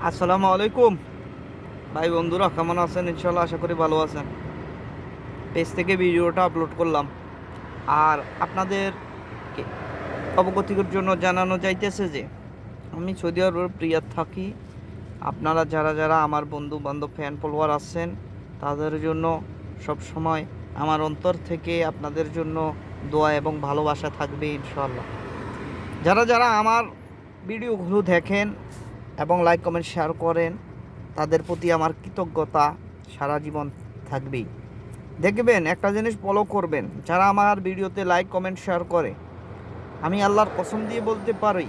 আসসালামু আলাইকুম ভাই বন্ধুরা, কেমন আছেন? ইনশাল্লাহ আশা করি ভালো আছেন। পেজ থেকে ভিডিওটা আপলোড করলাম আর আপনাদের অবগতির জন্য জানানো যাইতেছে যে আমি সৌদি আরবের রিয়াদ থাকি। আপনারা যারা যারা আমার বন্ধু বান্ধব ফ্যান ফলোয়ার আছেন তাদের জন্য সব সময় আমার অন্তর থেকে আপনাদের জন্য দোয়া এবং ভালোবাসা থাকবে ইনশাল্লাহ। যারা যারা আমার ভিডিওগুলো দেখেন এবং লাইক কমেন্ট শেয়ার করেন তাদের প্রতি আমার কৃতজ্ঞতা সারা জীবন থাকবেই। দেখবেন একটা জিনিস ফলো করবেন, যারা আমার ভিডিওতে লাইক কমেন্ট শেয়ার করে আমি আল্লাহর কসম দিয়ে বলতে পারি,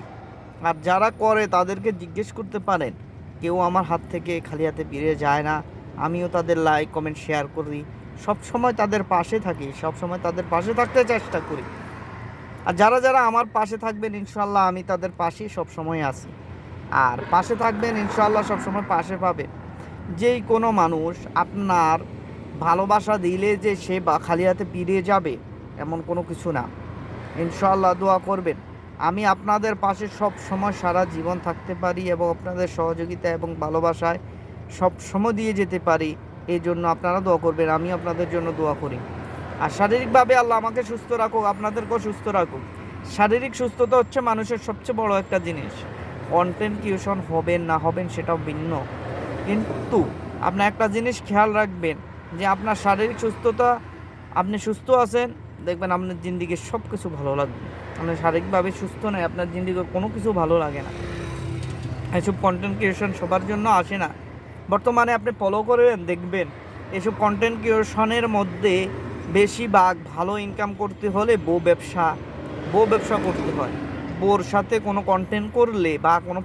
আর যারা করে তাদেরকে জিজ্ঞেস করতে পারেন, কেউ আমার হাত থেকে খালি হাতে ফিরে যায় না। আমিও তাদের লাইক কমেন্ট শেয়ার করি, সব সময় তাদের পাশে থাকি, সব সময় তাদের পাশে থাকতে চেষ্টা করি। আর যারা যারা আমার পাশে থাকবেন ইনশাল্লাহ আমি তাদের পাশেই সব সময় আছি। আর পাশে থাকবেন ইনশাল্লাহ, সবসময় পাশে পাবেন। যেই কোনো মানুষ আপনার ভালোবাসা দিলে যে সে খালি হাতে ফিরে যাবে এমন কোনো কিছু না। ইনশাল্লাহ দোয়া করবেন আমি আপনাদের পাশে সব সময় সারা জীবন থাকতে পারি এবং আপনাদের সহযোগিতা এবং ভালোবাসায় সব সময় দিয়ে যেতে পারি। এই জন্য আপনারা দোয়া করবেন, আমি আপনাদের জন্য দোয়া করি। আর শারীরিকভাবে আল্লাহ আমাকে সুস্থ রাখুক, আপনাদেরকেও সুস্থ রাখুক। শারীরিক সুস্থতা হচ্ছে মানুষের সবচেয়ে বড় একটা জিনিস। কন্টেন্ট ক্রিয়েশন হবেন না হবেন সেটাও ভিন্ন, কিন্তু আপনার একটা জিনিস খেয়াল রাখবেন যে আপনার শারীরিক সুস্থতা, আপনি সুস্থ আছেন দেখবেন আপনার জিন্দিগির সব কিছু ভালো লাগবে। আপনি শারীরিকভাবে সুস্থ নয়, আপনার জিন্দিগির কোনো কিছু ভালো লাগে না। এসব কন্টেন্ট ক্রিয়েশন সবার জন্য আসে না। বর্তমানে আপনি ফলো করেন দেখবেন এসব কন্টেন্ট ক্রিয়েশনের মধ্যে বেশিরভাগ ভালো ইনকাম করতে হলে বউ ব্যবসা করতে হয়। বউর সাথে কোনো কন্টেন্ট করলে বা কোনো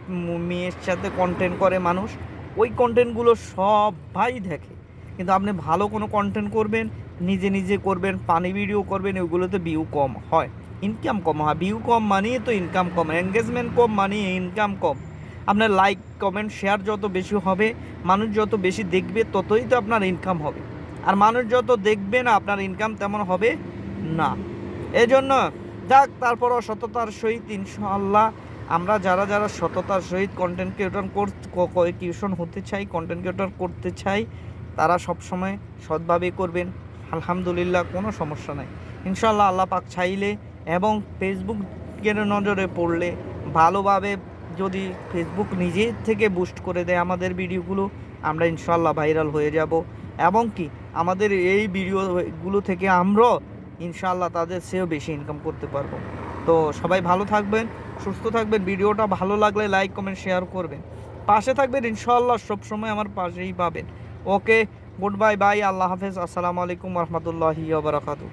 মেয়ের সাথে কন্টেন্ট করে মানুষ, ওই কন্টেন্টগুলো সবাই দেখে। কিন্তু আপনি ভালো কোনো কন্টেন্ট করবেন, নিজে নিজে করবেন, পানি ভিডিও করবেন, ওইগুলোতে ভিউ কম হয়, ইনকাম কম হয়। ভিউ কম মানিয়ে তো ইনকাম কম, এঙ্গেজমেন্ট কম মানিয়ে ইনকাম কম। আপনার লাইক কমেন্ট শেয়ার যত বেশি হবে, মানুষ যত বেশি দেখবে ততই তো আপনার ইনকাম হবে। আর মানুষ যত দেখবে না আপনার ইনকাম তেমন হবে না। এজন্য যাক, তারপরও সততার সহিত ইনশাআল্লাহ আমরা যারা যারা সততার সহিত কন্টেন্ট ক্রিয়েশন হতে চাই, কন্টেন্ট ক্রিয়েটর করতে চাই, তারা সবসময় সৎভাবে করবেন। আলহামদুলিল্লাহ, কোনো সমস্যা নাই ইনশাআল্লাহ। আল্লাহ পাক চাইলে এবং ফেসবুকের নজরে পড়লে ভালোভাবে, যদি ফেসবুক নিজে থেকে বুস্ট করে দেয় আমাদের ভিডিওগুলো, আমরা ইনশাআল্লাহ ভাইরাল হয়ে যাব এবং কি আমাদের এই ভিডিওগুলো থেকে আমরাও ইনশাআল্লাহ তাদের চেয়েও বেশি ইনকাম করতে পারবো। তো সবাই ভালো থাকবেন, সুস্থ থাকবেন। ভিডিওটা ভালো লাগলে লাইক কমেন্ট শেয়ার করবেন, পাশে থাকবেন ইনশাআল্লাহ, সবসময় আমার পাশেই পাবেন। ওকে, গুড বাই বাই, আল্লাহ হাফেজ, আসসালামু আলাইকুম রহমতুল্লাহি ওয়া বারাকাতুহু।